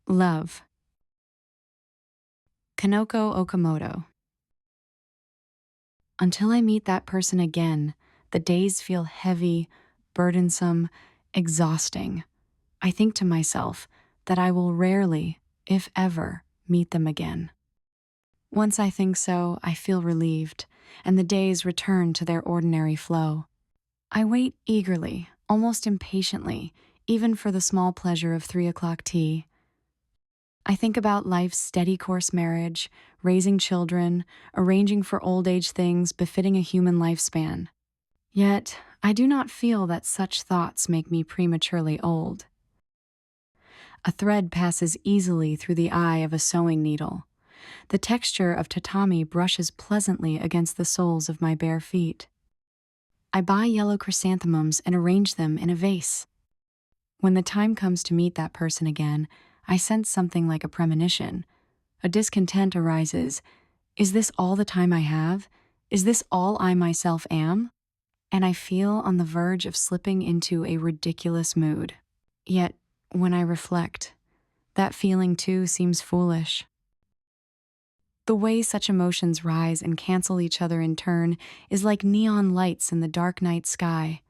Love. Kanoko Okamoto. Until I meet that person again, the days feel heavy, burdensome, exhausting. I think to myself that I will rarely, if ever, meet them again. Once I think so, I feel relieved, and the days return to their ordinary flow. I wait eagerly, almost impatiently, even for the small pleasure of 3 o'clock tea. I think about life's steady course marriage, raising children, arranging for old age things befitting a human lifespan. Yet, I do not feel that such thoughts make me prematurely old. A thread passes easily through the eye of a sewing needle. The texture of tatami brushes pleasantly against the soles of my bare feet. I buy yellow chrysanthemums and arrange them in a vase. When the time comes to meet that person again, I sense something like a premonition. A discontent arises. Is this all the time I have? Is this all I myself am? And I feel on the verge of slipping into a ridiculous mood. Yet, when I reflect, that feeling too seems foolish. The way such emotions rise and cancel each other in turn is like neon lights in the dark night sky.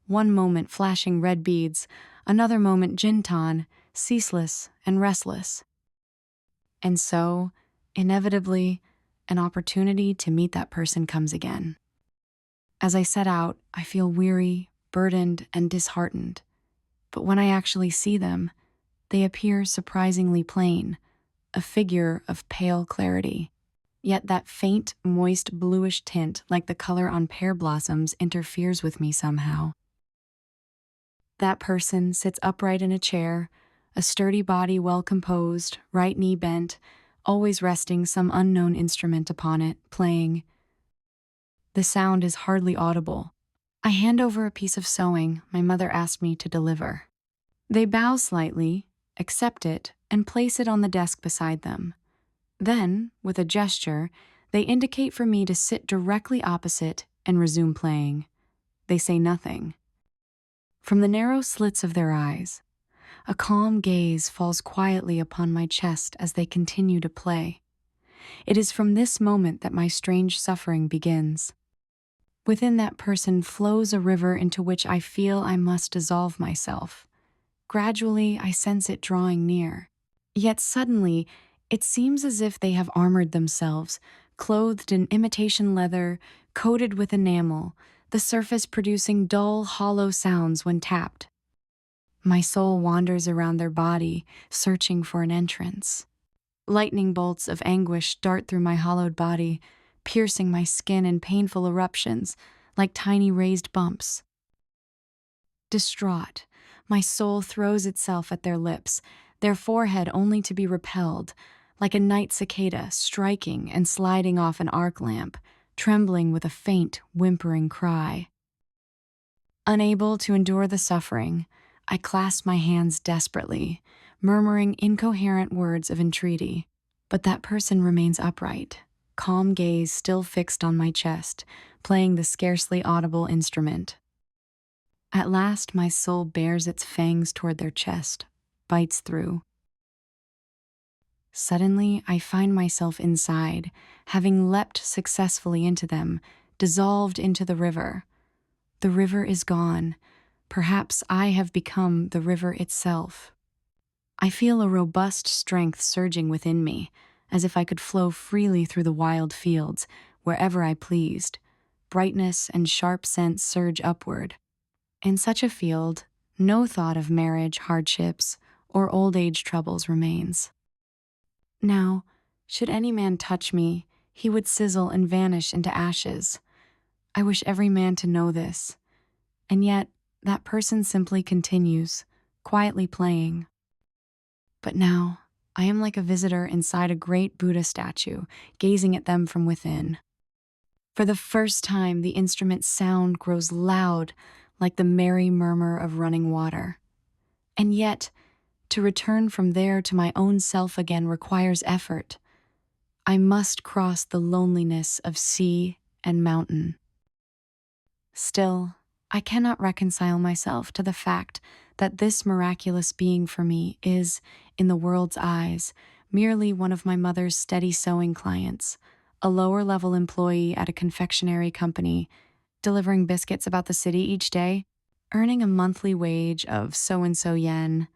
One moment flashing red beads, another moment jintan, ceaseless and restless. And so, inevitably, an opportunity to meet that person comes again. As I set out, I feel weary, burdened, and disheartened. But when I actually see them, they appear surprisingly plain, a figure of pale clarity. Yet that faint, moist, bluish tint, like the color on pear blossoms, interferes with me somehow. That person sits upright in a chair, a sturdy body well composed, right knee bent, always resting some unknown instrument upon it, playing. The sound is hardly audible. I hand over a piece of sewing my mother asked me to deliver. They bow slightly, accept it, and place it on the desk beside them. Then, with a gesture, they indicate for me to sit directly opposite and resume playing. They say nothing. From the narrow slits of their eyes, a calm gaze falls quietly upon my chest as they continue to play. It is from this moment that my strange suffering begins. Within that person flows a river into which I feel I must dissolve myself. Gradually, I sense it drawing near. Yet suddenly, it seems as if they have armored themselves, clothed in imitation leather, coated with enamel, the surface producing dull, hollow sounds when tapped. My soul wanders around their body, searching for an entrance. Lightning bolts of anguish dart through my hollowed body, piercing my skin in painful eruptions, like tiny raised bumps. Distraught, my soul throws itself at their lips, their forehead only to be repelled, like a night cicada striking and sliding off an arc lamp, trembling with a faint, whimpering cry. Unable to endure the suffering, I clasp my hands desperately, murmuring incoherent words of entreaty. But that person remains upright, calm gaze still fixed on my chest, playing the scarcely audible instrument. At last, my soul bares its fangs toward their chest, bites through. Suddenly, I find myself inside, having leapt successfully into them, dissolved into the river. The river is gone. Perhaps I have become the river itself. I feel a robust strength surging within me, as if I could flow freely through the wild fields, wherever I pleased. Brightness and sharp scents surge upward. In such a field, no thought of marriage, hardships, or old age troubles remains. Now, should any man touch me, he would sizzle and vanish into ashes. I wish every man to know this. And yet, that person simply continues, quietly playing. But now, I am like a visitor inside a great Buddha statue, gazing at them from within. For the first time, the instrument's sound grows loud, like the merry murmur of running water. And yet, to return from there to my own self again requires effort. I must cross the loneliness of sea and mountain. Still, I cannot reconcile myself to the fact that this miraculous being for me is, in the world's eyes, merely one of my mother's steady sewing clients, a lower-level employee at a confectionery company, delivering biscuits about the city each day, earning a monthly wage of so-and-so yen,